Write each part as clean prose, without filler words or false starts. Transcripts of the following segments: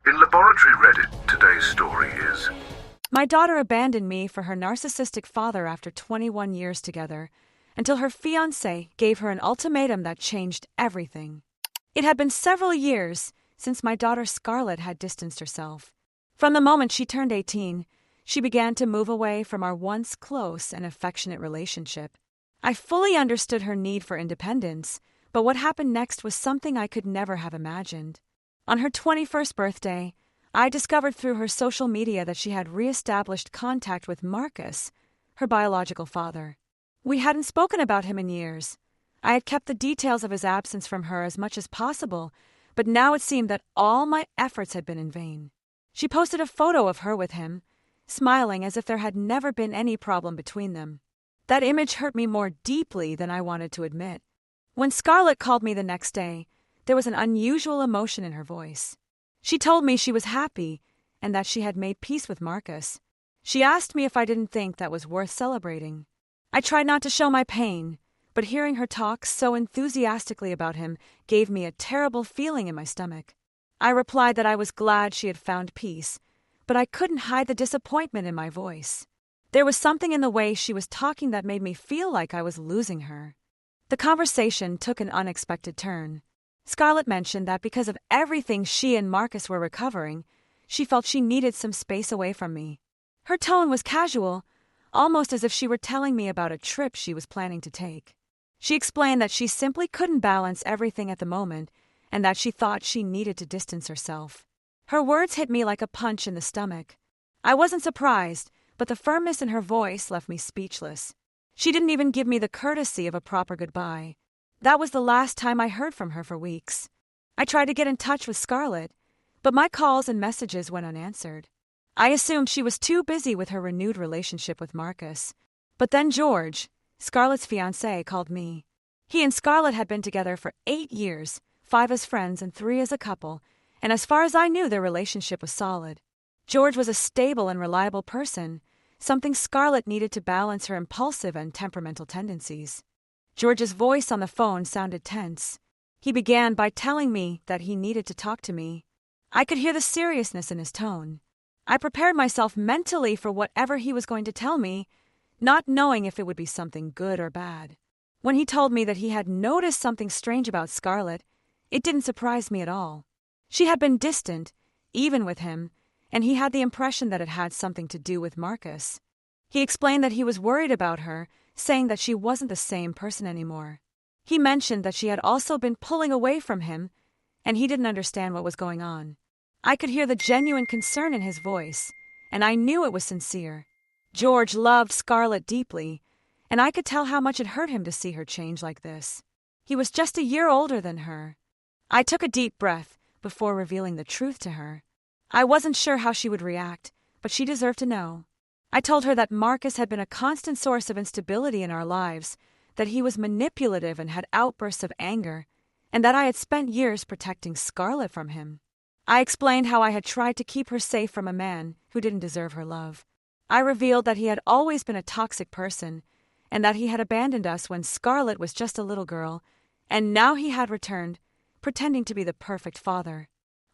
In Laboratory Reddit, today's story is... My daughter abandoned me for her narcissistic father after 21 years together, until her fiancé gave her an ultimatum that changed everything. It had been several years since my daughter Scarlett had distanced herself. From the moment she turned 18, she began to move away from our once close and affectionate relationship. I fully understood her need for independence, but what happened next was something I could never have imagined. On her 21st birthday, I discovered through her social media that she had re-established contact with Marcus, her biological father. We hadn't spoken about him in years. I had kept the details of his absence from her as much as possible, but now it seemed that all my efforts had been in vain. She posted a photo of her with him, smiling as if there had never been any problem between them. That image hurt me more deeply than I wanted to admit. When Scarlett called me the next day, there was an unusual emotion in her voice. She told me she was happy and that she had made peace with Marcus. She asked me if I didn't think that was worth celebrating. I tried not to show my pain, but hearing her talk so enthusiastically about him gave me a terrible feeling in my stomach. I replied that I was glad she had found peace, but I couldn't hide the disappointment in my voice. There was something in the way she was talking that made me feel like I was losing her. The conversation took an unexpected turn. Scarlett mentioned that because of everything she and Marcus were recovering, she felt she needed some space away from me. Her tone was casual, almost as if she were telling me about a trip she was planning to take. She explained that she simply couldn't balance everything at the moment and that she thought she needed to distance herself. Her words hit me like a punch in the stomach. I wasn't surprised, but the firmness in her voice left me speechless. She didn't even give me the courtesy of a proper goodbye. That was the last time I heard from her for weeks. I tried to get in touch with Scarlett, but my calls and messages went unanswered. I assumed she was too busy with her renewed relationship with Marcus. But then George, Scarlett's fiancé, called me. He and Scarlett had been together for 8 years, 5 as friends and 3 as a couple, and as far as I knew, their relationship was solid. George was a stable and reliable person, something Scarlett needed to balance her impulsive and temperamental tendencies. George's voice on the phone sounded tense. He began by telling me that he needed to talk to me. I could hear the seriousness in his tone. I prepared myself mentally for whatever he was going to tell me, not knowing if it would be something good or bad. When he told me that he had noticed something strange about Scarlett, it didn't surprise me at all. She had been distant, even with him, and he had the impression that it had something to do with Marcus. He explained that he was worried about her, saying that she wasn't the same person anymore. He mentioned that she had also been pulling away from him, and he didn't understand what was going on. I could hear the genuine concern in his voice, and I knew it was sincere. George loved Scarlett deeply, and I could tell how much it hurt him to see her change like this. He was just a year older than her. I took a deep breath before revealing the truth to her. I wasn't sure how she would react, but she deserved to know. I told her that Marcus had been a constant source of instability in our lives, that he was manipulative and had outbursts of anger, and that I had spent years protecting Scarlett from him. I explained how I had tried to keep her safe from a man who didn't deserve her love. I revealed that he had always been a toxic person, and that he had abandoned us when Scarlett was just a little girl, and now he had returned, pretending to be the perfect father.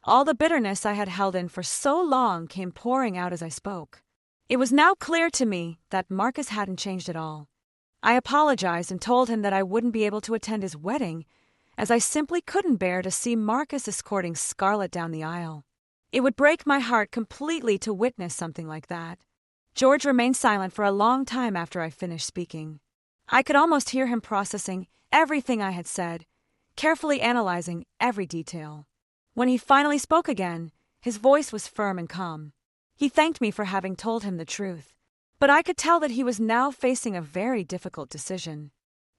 All the bitterness I had held in for so long came pouring out as I spoke. It was now clear to me that Marcus hadn't changed at all. I apologized and told him that I wouldn't be able to attend his wedding, as I simply couldn't bear to see Marcus escorting Scarlett down the aisle. It would break my heart completely to witness something like that. George remained silent for a long time after I finished speaking. I could almost hear him processing everything I had said, carefully analyzing every detail. When he finally spoke again, his voice was firm and calm. He thanked me for having told him the truth, but I could tell that he was now facing a very difficult decision.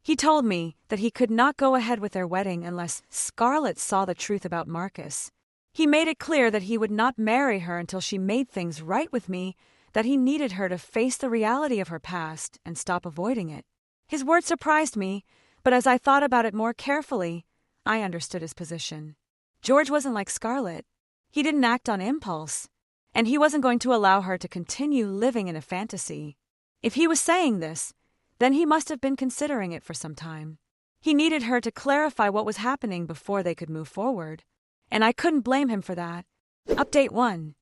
He told me that he could not go ahead with their wedding unless Scarlett saw the truth about Marcus. He made it clear that he would not marry her until she made things right with me, that he needed her to face the reality of her past and stop avoiding it. His words surprised me, but as I thought about it more carefully, I understood his position. George wasn't like Scarlett. He didn't act on impulse, and he wasn't going to allow her to continue living in a fantasy. If he was saying this, then he must have been considering it for some time. He needed her to clarify what was happening before they could move forward, and I couldn't blame him for that. Update 1.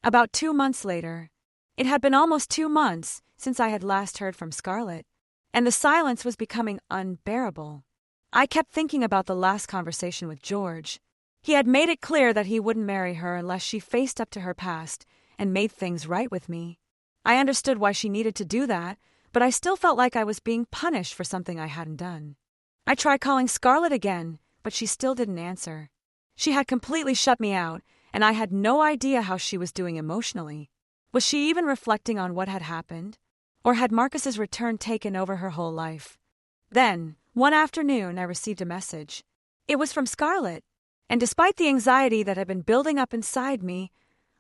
About 2 months later. It had been almost 2 months since I had last heard from Scarlett, and the silence was becoming unbearable. I kept thinking about the last conversation with George. He had made it clear that he wouldn't marry her unless she faced up to her past and made things right with me. I understood why she needed to do that, but I still felt like I was being punished for something I hadn't done. I tried calling Scarlett again, but she still didn't answer. She had completely shut me out, and I had no idea how she was doing emotionally. Was she even reflecting on what had happened? Or had Marcus's return taken over her whole life? Then, one afternoon, I received a message. It was from Scarlett, and despite the anxiety that had been building up inside me,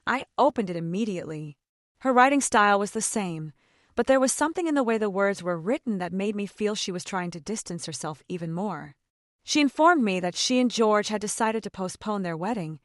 I opened it immediately. Her writing style was the same, but there was something in the way the words were written that made me feel she was trying to distance herself even more. She informed me that she and George had decided to postpone their wedding,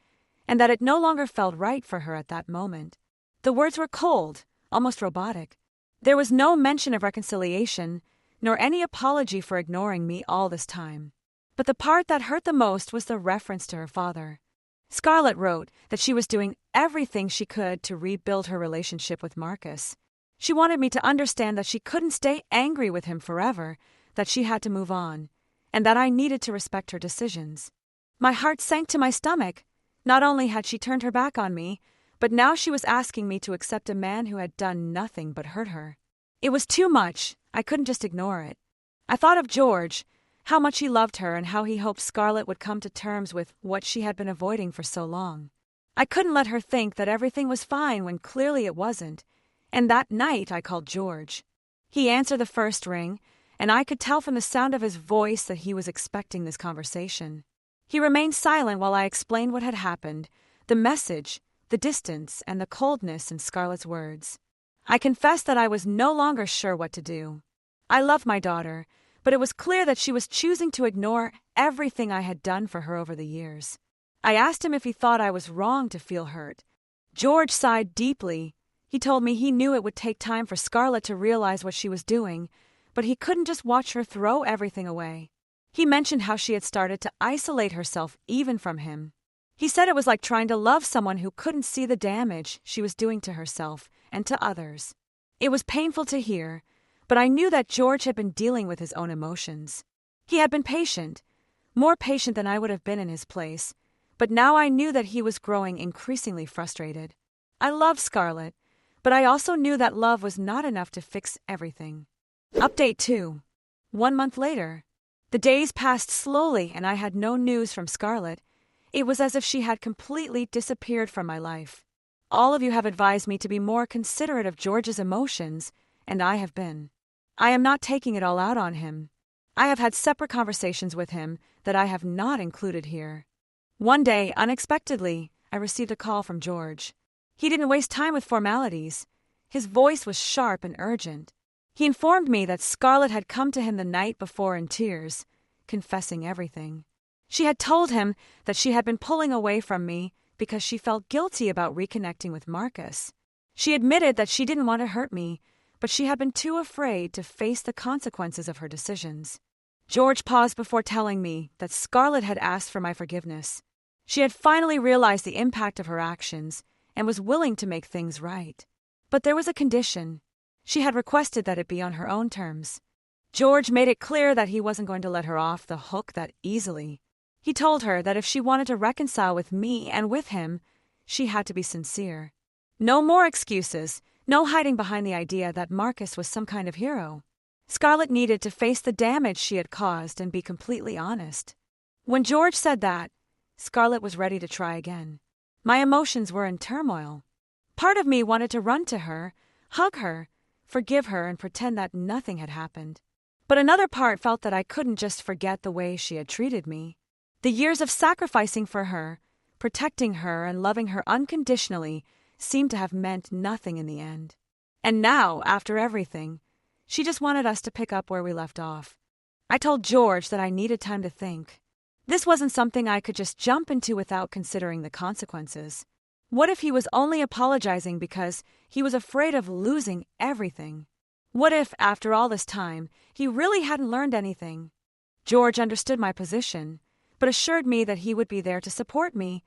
and that it no longer felt right for her at that moment. The words were cold, almost robotic. There was no mention of reconciliation, nor any apology for ignoring me all this time. But the part that hurt the most was the reference to her father. Scarlett wrote that she was doing everything she could to rebuild her relationship with Marcus. She wanted me to understand that she couldn't stay angry with him forever, that she had to move on, and that I needed to respect her decisions. My heart sank to my stomach. Not only had she turned her back on me, but now she was asking me to accept a man who had done nothing but hurt her. It was too much. I couldn't just ignore it. I thought of George, how much he loved her and how he hoped Scarlett would come to terms with what she had been avoiding for so long. I couldn't let her think that everything was fine when clearly it wasn't, and that night I called George. He answered the first ring, and I could tell from the sound of his voice that he was expecting this conversation. He remained silent while I explained what had happened, the message, the distance, and the coldness in Scarlett's words. I confessed that I was no longer sure what to do. I loved my daughter, but it was clear that she was choosing to ignore everything I had done for her over the years. I asked him if he thought I was wrong to feel hurt. George sighed deeply. He told me he knew it would take time for Scarlett to realize what she was doing, but he couldn't just watch her throw everything away. He mentioned how she had started to isolate herself even from him. He said it was like trying to love someone who couldn't see the damage she was doing to herself and to others. It was painful to hear, but I knew that George had been dealing with his own emotions. He had been patient, more patient than I would have been in his place, but now I knew that he was growing increasingly frustrated. I loved Scarlett, but I also knew that love was not enough to fix everything. Update 2. 1 month later. The days passed slowly and I had no news from Scarlett. It was as if she had completely disappeared from my life. All of you have advised me to be more considerate of George's emotions, and I have been. I am not taking it all out on him. I have had separate conversations with him that I have not included here. One day, unexpectedly, I received a call from George. He didn't waste time with formalities. His voice was sharp and urgent. He informed me that Scarlett had come to him the night before in tears, confessing everything. She had told him that she had been pulling away from me because she felt guilty about reconnecting with Marcus. She admitted that she didn't want to hurt me, but she had been too afraid to face the consequences of her decisions. George paused before telling me that Scarlett had asked for my forgiveness. She had finally realized the impact of her actions and was willing to make things right. But there was a condition. She had requested that it be on her own terms. George made it clear that he wasn't going to let her off the hook that easily. He told her that if she wanted to reconcile with me and with him, she had to be sincere. No more excuses, no hiding behind the idea that Marcus was some kind of hero. Scarlett needed to face the damage she had caused and be completely honest. When George said that, Scarlett was ready to try again. My emotions were in turmoil. Part of me wanted to run to her, hug her, forgive her, and pretend that nothing had happened. But another part felt that I couldn't just forget the way she had treated me. The years of sacrificing for her, protecting her, and loving her unconditionally seemed to have meant nothing in the end. And now, after everything, she just wanted us to pick up where we left off. I told George that I needed time to think. This wasn't something I could just jump into without considering the consequences. What if he was only apologizing because he was afraid of losing everything? What if, after all this time, he really hadn't learned anything? George understood my position, but assured me that he would be there to support me,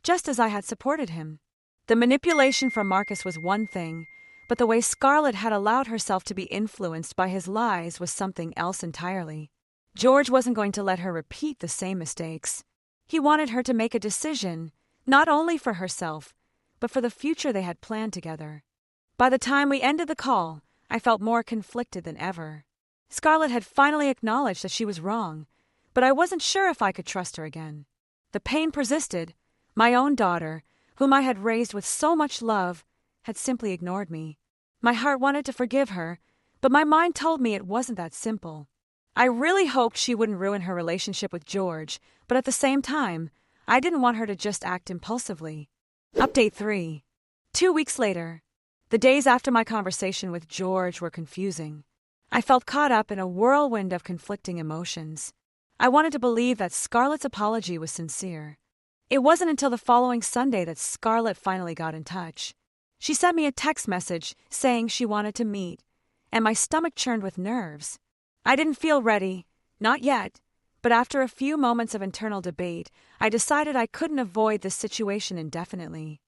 just as I had supported him. The manipulation from Marcus was one thing, but the way Scarlett had allowed herself to be influenced by his lies was something else entirely. George wasn't going to let her repeat the same mistakes. He wanted her to make a decision, not only for herself, but for the future they had planned together. By the time we ended the call, I felt more conflicted than ever. Scarlett had finally acknowledged that she was wrong, but I wasn't sure if I could trust her again. The pain persisted. My own daughter, whom I had raised with so much love, had simply ignored me. My heart wanted to forgive her, but my mind told me it wasn't that simple. I really hoped she wouldn't ruin her relationship with George, but at the same time, I didn't want her to just act impulsively. Update 3. 2 weeks later. The days after my conversation with George were confusing. I felt caught up in a whirlwind of conflicting emotions. I wanted to believe that Scarlett's apology was sincere. It wasn't until the following Sunday that Scarlett finally got in touch. She sent me a text message saying she wanted to meet, and my stomach churned with nerves. I didn't feel ready, not yet, but after a few moments of internal debate, I decided I couldn't avoid this situation indefinitely.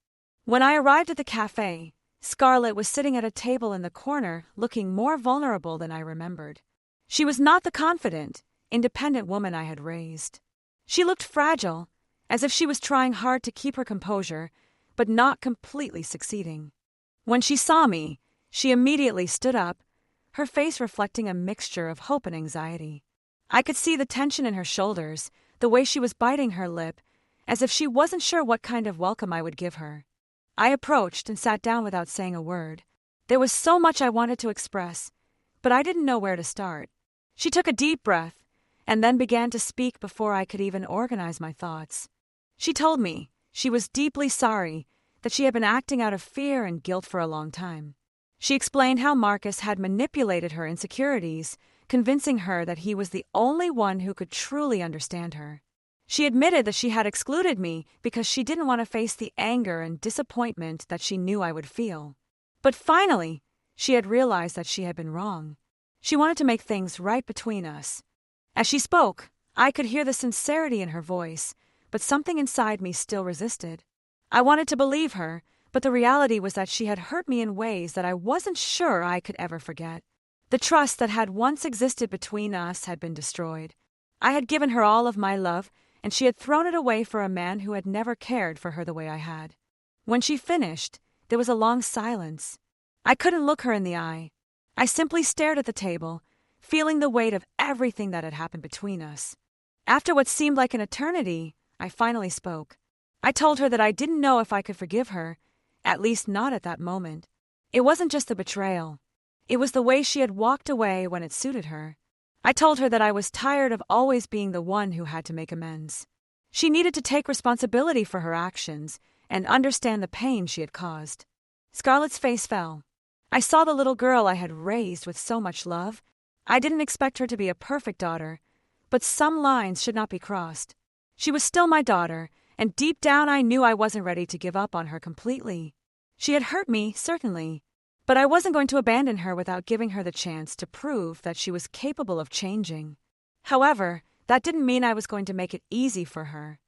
When I arrived at the cafe, Scarlett was sitting at a table in the corner, looking more vulnerable than I remembered. She was not the confident, independent woman I had raised. She looked fragile, as if she was trying hard to keep her composure, but not completely succeeding. When she saw me, she immediately stood up, her face reflecting a mixture of hope and anxiety. I could see the tension in her shoulders, the way she was biting her lip, as if she wasn't sure what kind of welcome I would give her. I approached and sat down without saying a word. There was so much I wanted to express, but I didn't know where to start. She took a deep breath, and then began to speak before I could even organize my thoughts. She told me she was deeply sorry, that she had been acting out of fear and guilt for a long time. She explained how Marcus had manipulated her insecurities, convincing her that he was the only one who could truly understand her. She admitted that she had excluded me because she didn't want to face the anger and disappointment that she knew I would feel. But finally, she had realized that she had been wrong. She wanted to make things right between us. As she spoke, I could hear the sincerity in her voice, but something inside me still resisted. I wanted to believe her, but the reality was that she had hurt me in ways that I wasn't sure I could ever forget. The trust that had once existed between us had been destroyed. I had given her all of my love, and she had thrown it away for a man who had never cared for her the way I had. When she finished, there was a long silence. I couldn't look her in the eye. I simply stared at the table, feeling the weight of everything that had happened between us. After what seemed like an eternity, I finally spoke. I told her that I didn't know if I could forgive her, at least not at that moment. It wasn't just the betrayal. It was the way she had walked away when it suited her. I told her that I was tired of always being the one who had to make amends. She needed to take responsibility for her actions and understand the pain she had caused. Scarlett's face fell. I saw the little girl I had raised with so much love. I didn't expect her to be a perfect daughter, but some lines should not be crossed. She was still my daughter, and deep down I knew I wasn't ready to give up on her completely. She had hurt me, certainly, but I wasn't going to abandon her without giving her the chance to prove that she was capable of changing. However, that didn't mean I was going to make it easy for her.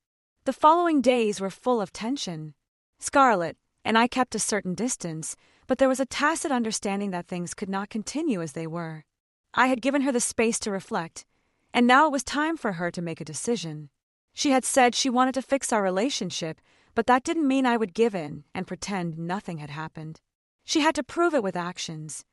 The following days were full of tension. Scarlett and I kept a certain distance, but there was a tacit understanding that things could not continue as they were. I had given her the space to reflect, and now it was time for her to make a decision. She had said she wanted to fix our relationship, but that didn't mean I would give in and pretend nothing had happened. She had to prove it with actions.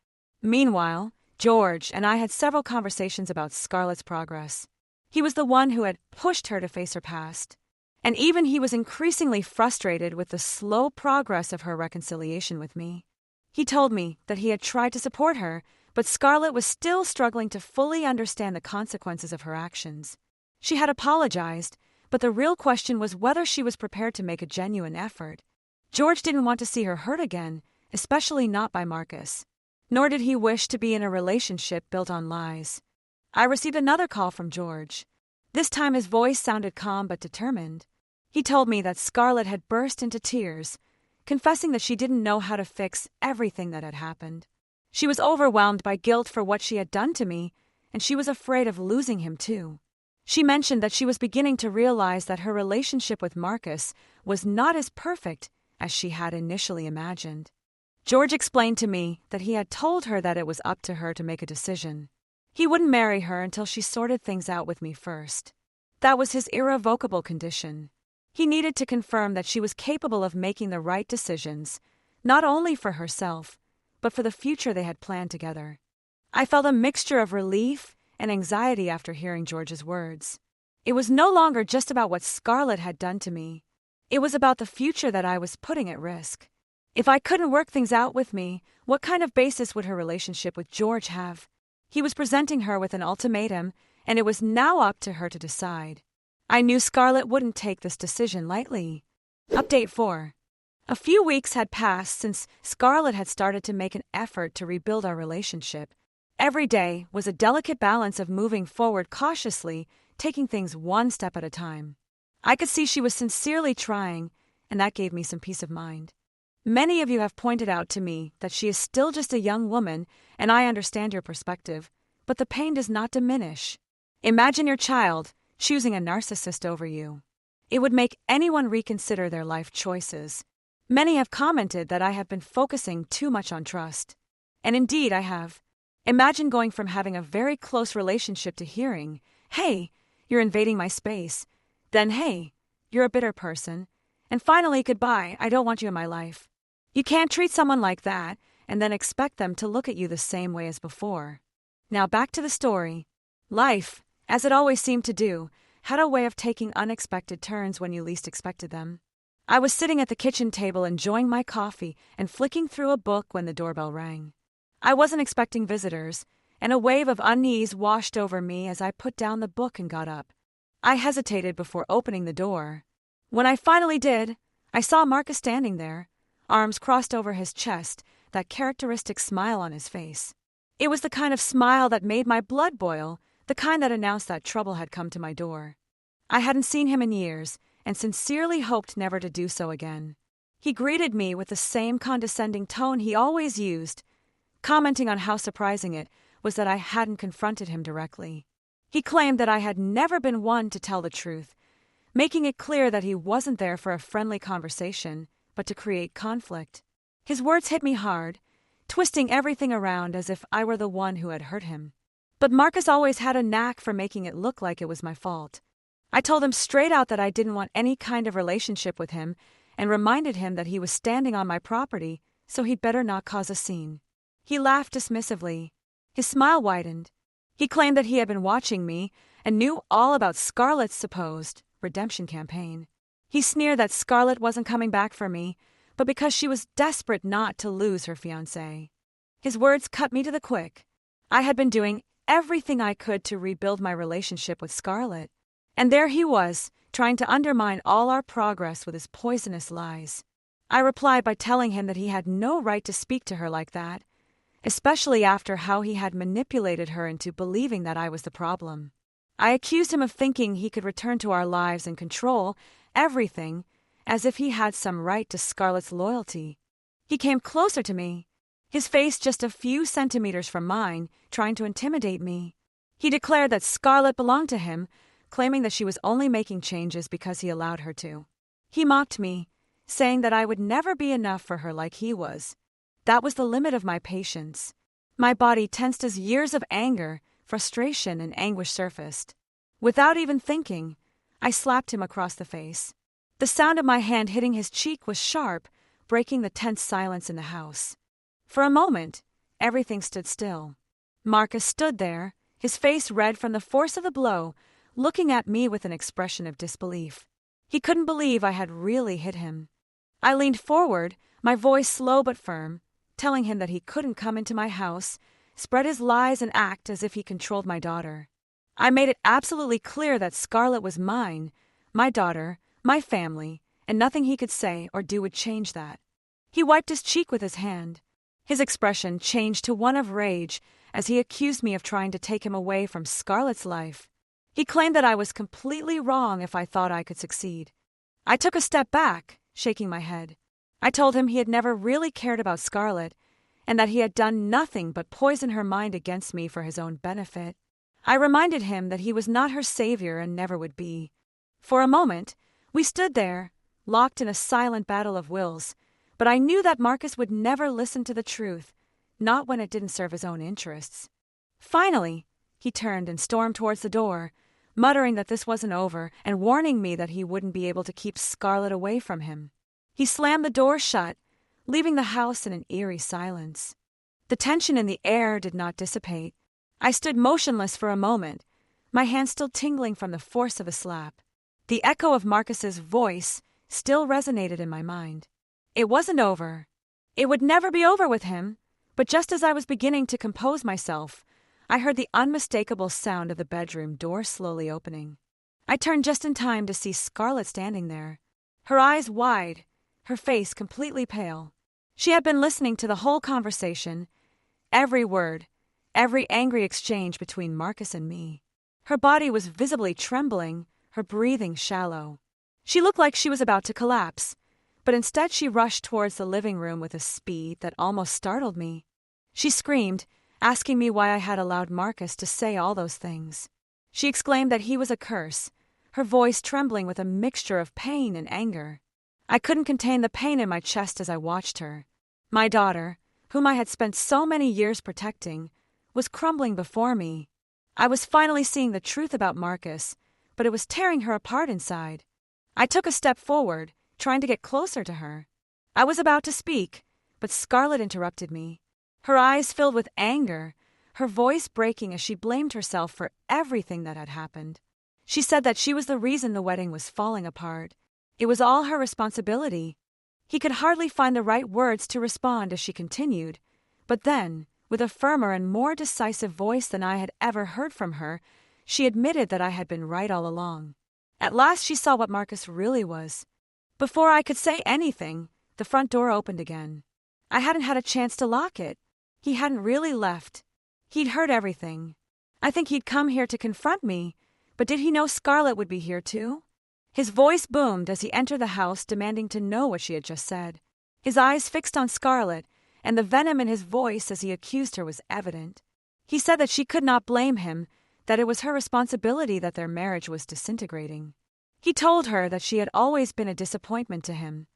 Meanwhile, George and I had several conversations about Scarlett's progress. He was the one who had pushed her to face her past, and even he was increasingly frustrated with the slow progress of her reconciliation with me. He told me that he had tried to support her, but Scarlett was still struggling to fully understand the consequences of her actions. She had apologized, but the real question was whether she was prepared to make a genuine effort. George didn't want to see her hurt again, especially not by Marcus. Nor did he wish to be in a relationship built on lies. I received another call from George. This time his voice sounded calm but determined. He told me that Scarlett had burst into tears, confessing that she didn't know how to fix everything that had happened. She was overwhelmed by guilt for what she had done to me, and she was afraid of losing him too. She mentioned that she was beginning to realize that her relationship with Marcus was not as perfect as she had initially imagined. George explained to me that he had told her that it was up to her to make a decision. He wouldn't marry her until she sorted things out with me first. That was his irrevocable condition. He needed to confirm that she was capable of making the right decisions, not only for herself, but for the future they had planned together. I felt a mixture of relief and anxiety after hearing George's words. It was no longer just about what Scarlett had done to me. It was about the future that I was putting at risk. If I couldn't work things out with me, what kind of basis would her relationship with George have? He was presenting her with an ultimatum, and it was now up to her to decide. I knew Scarlett wouldn't take this decision lightly. Update 4. A few weeks had passed since Scarlett had started to make an effort to rebuild our relationship. Every day was a delicate balance of moving forward cautiously, taking things one step at a time. I could see she was sincerely trying, and that gave me some peace of mind. Many of you have pointed out to me that she is still just a young woman, and I understand your perspective, but the pain does not diminish. Imagine your child choosing a narcissist over you. It would make anyone reconsider their life choices. Many have commented that I have been focusing too much on trust. And indeed, I have. Imagine going from having a very close relationship to hearing, "Hey, you're invading my space," then, "Hey, you're a bitter person," and finally, "Goodbye, I don't want you in my life." You can't treat someone like that and then expect them to look at you the same way as before. Now back to the story. Life, as it always seemed to do, had a way of taking unexpected turns when you least expected them. I was sitting at the kitchen table enjoying my coffee and flicking through a book when the doorbell rang. I wasn't expecting visitors, and a wave of unease washed over me as I put down the book and got up. I hesitated before opening the door. When I finally did, I saw Marcus standing there, arms crossed over his chest, that characteristic smile on his face. It was the kind of smile that made my blood boil, the kind that announced that trouble had come to my door. I hadn't seen him in years, and sincerely hoped never to do so again. He greeted me with the same condescending tone he always used, commenting on how surprising it was that I hadn't confronted him directly. He claimed that I had never been one to tell the truth, making it clear that he wasn't there for a friendly conversation, but to create conflict. His words hit me hard, twisting everything around as if I were the one who had hurt him. But Marcus always had a knack for making it look like it was my fault. I told him straight out that I didn't want any kind of relationship with him and reminded him that he was standing on my property, so he'd better not cause a scene. He laughed dismissively. His smile widened. He claimed that he had been watching me and knew all about Scarlett's supposed redemption campaign. He sneered that Scarlett wasn't coming back for me, but because she was desperate not to lose her fiancé. His words cut me to the quick. I had been doing everything I could to rebuild my relationship with Scarlett, and there he was, trying to undermine all our progress with his poisonous lies. I replied by telling him that he had no right to speak to her like that, especially after how he had manipulated her into believing that I was the problem. I accused him of thinking he could return to our lives and control everything, as if he had some right to Scarlett's loyalty. He came closer to me, his face just a few centimeters from mine, trying to intimidate me. He declared that Scarlett belonged to him, claiming that she was only making changes because he allowed her to. He mocked me, saying that I would never be enough for her like he was. That was the limit of my patience. My body tensed as years of anger, frustration, and anguish surfaced. Without even thinking, I slapped him across the face. The sound of my hand hitting his cheek was sharp, breaking the tense silence in the house. For a moment, everything stood still. Marcus stood there, his face red from the force of the blow, looking at me with an expression of disbelief. He couldn't believe I had really hit him. I leaned forward, my voice slow but firm, telling him that he couldn't come into my house, spread his lies, and act as if he controlled my daughter. I made it absolutely clear that Scarlett was mine, my daughter, my family, and nothing he could say or do would change that. He wiped his cheek with his hand. His expression changed to one of rage as he accused me of trying to take him away from Scarlett's life. He claimed that I was completely wrong if I thought I could succeed. I took a step back, shaking my head. I told him he had never really cared about Scarlett, and that he had done nothing but poison her mind against me for his own benefit. I reminded him that he was not her savior and never would be. For a moment, we stood there, locked in a silent battle of wills, but I knew that Marcus would never listen to the truth, not when it didn't serve his own interests. Finally, he turned and stormed towards the door, muttering that this wasn't over and warning me that he wouldn't be able to keep Scarlett away from him. He slammed the door shut, leaving the house in an eerie silence. The tension in the air did not dissipate. I stood motionless for a moment, my hands still tingling from the force of the slap. The echo of Marcus's voice still resonated in my mind. It wasn't over. It would never be over with him, but just as I was beginning to compose myself, I heard the unmistakable sound of the bedroom door slowly opening. I turned just in time to see Scarlett standing there, her eyes wide, her face completely pale. She had been listening to the whole conversation, every word, every angry exchange between Marcus and me. Her body was visibly trembling, her breathing shallow. She looked like she was about to collapse, but instead she rushed towards the living room with a speed that almost startled me. She screamed, asking me why I had allowed Marcus to say all those things. She exclaimed that he was a curse, her voice trembling with a mixture of pain and anger. I couldn't contain the pain in my chest as I watched her. My daughter, whom I had spent so many years protecting, was crumbling before me. I was finally seeing the truth about Marcus, but it was tearing her apart inside. I took a step forward, trying to get closer to her. I was about to speak, but Scarlett interrupted me. Her eyes filled with anger, her voice breaking as she blamed herself for everything that had happened. She said that she was the reason the wedding was falling apart. It was all her responsibility. He could hardly find the right words to respond as she continued, but then, with a firmer and more decisive voice than I had ever heard from her, she admitted that I had been right all along. At last she saw what Marcus really was. Before I could say anything, the front door opened again. I hadn't had a chance to lock it. He hadn't really left. He'd heard everything. I think he'd come here to confront me, but did he know Scarlett would be here too? His voice boomed as he entered the house, demanding to know what she had just said. His eyes fixed on Scarlett, and the venom in his voice as he accused her was evident. He said that she could not blame him, that it was her responsibility that their marriage was disintegrating. He told her that she had always been a disappointment to him.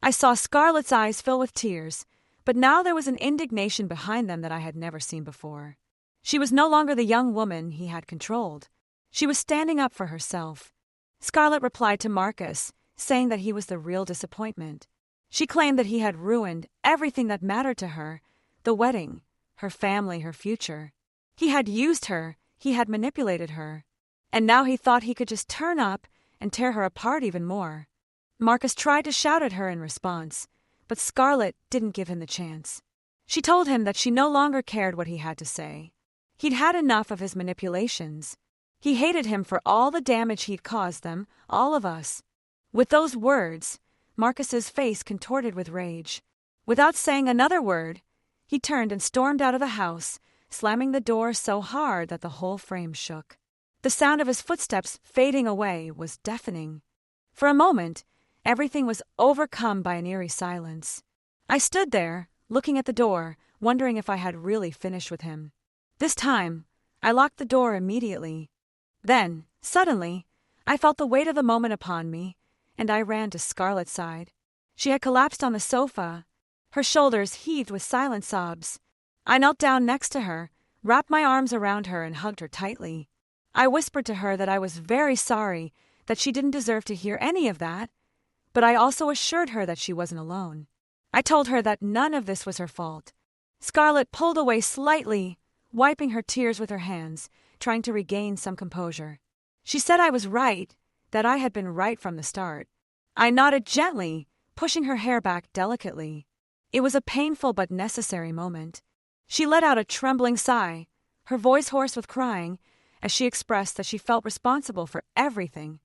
I saw Scarlett's eyes fill with tears, but now there was an indignation behind them that I had never seen before. She was no longer the young woman he had controlled. She was standing up for herself. Scarlett replied to Marcus, saying that he was the real disappointment. She claimed that he had ruined everything that mattered to her, the wedding, her family, her future. He had used her, he had manipulated her, and now he thought he could just turn up and tear her apart even more. Marcus tried to shout at her in response, but Scarlett didn't give him the chance. She told him that she no longer cared what he had to say. He'd had enough of his manipulations. He hated him for all the damage he'd caused them, all of us. With those words, Marcus's face contorted with rage. Without saying another word, he turned and stormed out of the house, slamming the door so hard that the whole frame shook. The sound of his footsteps fading away was deafening. For a moment, everything was overcome by an eerie silence. I stood there, looking at the door, wondering if I had really finished with him. This time, I locked the door immediately. Then, suddenly, I felt the weight of the moment upon me, and I ran to Scarlett's side. She had collapsed on the sofa. Her shoulders heaved with silent sobs. I knelt down next to her, wrapped my arms around her, and hugged her tightly. I whispered to her that I was very sorry, that she didn't deserve to hear any of that, but I also assured her that she wasn't alone. I told her that none of this was her fault. Scarlett pulled away slightly, wiping her tears with her hands, trying to regain some composure. She said I was right, that I had been right from the start. I nodded gently, pushing her hair back delicately. It was a painful but necessary moment. She let out a trembling sigh, her voice hoarse with crying, as she expressed that she felt responsible for everything,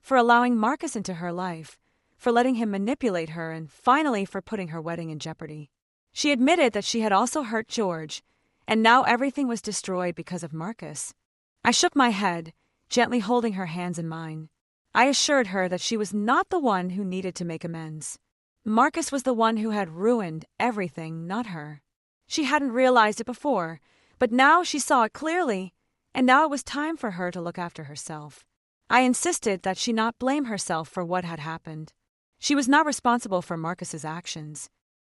for allowing Marcus into her life, for letting him manipulate her, and finally for putting her wedding in jeopardy. She admitted that she had also hurt George, and now everything was destroyed because of Marcus. I shook my head, gently holding her hands in mine. I assured her that she was not the one who needed to make amends. Marcus was the one who had ruined everything, not her. She hadn't realized it before, but now she saw it clearly, and now it was time for her to look after herself. I insisted that she not blame herself for what had happened. She was not responsible for Marcus's actions.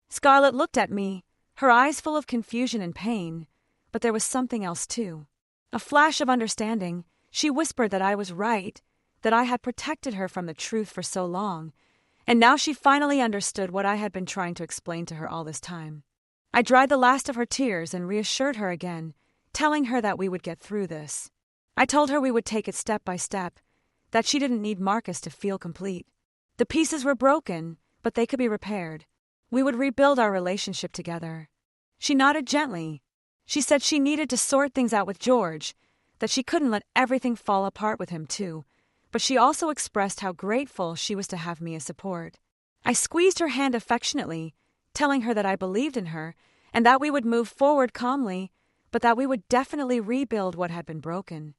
Scarlett looked at me, her eyes full of confusion and pain, but there was something else too. A flash of understanding, she whispered that I was right, that I had protected her from the truth for so long, and now she finally understood what I had been trying to explain to her all this time. I dried the last of her tears and reassured her again, telling her that we would get through this. I told her we would take it step by step, that she didn't need Marcus to feel complete. The pieces were broken, but they could be repaired. We would rebuild our relationship together. She nodded gently. She said she needed to sort things out with George, that she couldn't let everything fall apart with him too, but she also expressed how grateful she was to have me as support. I squeezed her hand affectionately, telling her that I believed in her and that we would move forward calmly, but that we would definitely rebuild what had been broken.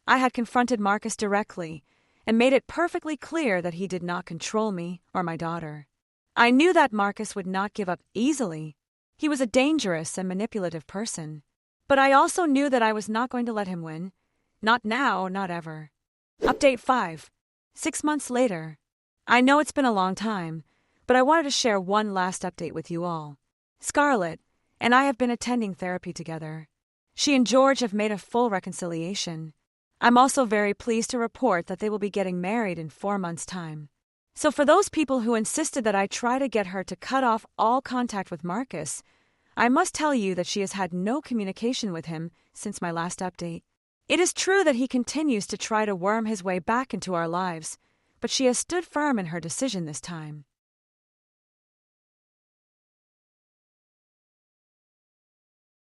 I had confronted Marcus directly and made it perfectly clear that he did not control me or my daughter. I knew that Marcus would not give up easily. He was a dangerous and manipulative person. But I also knew that I was not going to let him win. Not now, not ever. Update 5. 6 months later. I know it's been a long time, but I wanted to share one last update with you all. Scarlett and I have been attending therapy together. She and George have made a full reconciliation. I'm also very pleased to report that they will be getting married in 4 months' time. So for those people who insisted that I try to get her to cut off all contact with Marcus, I must tell you that she has had no communication with him since my last update. It is true that he continues to try to worm his way back into our lives, but she has stood firm in her decision this time.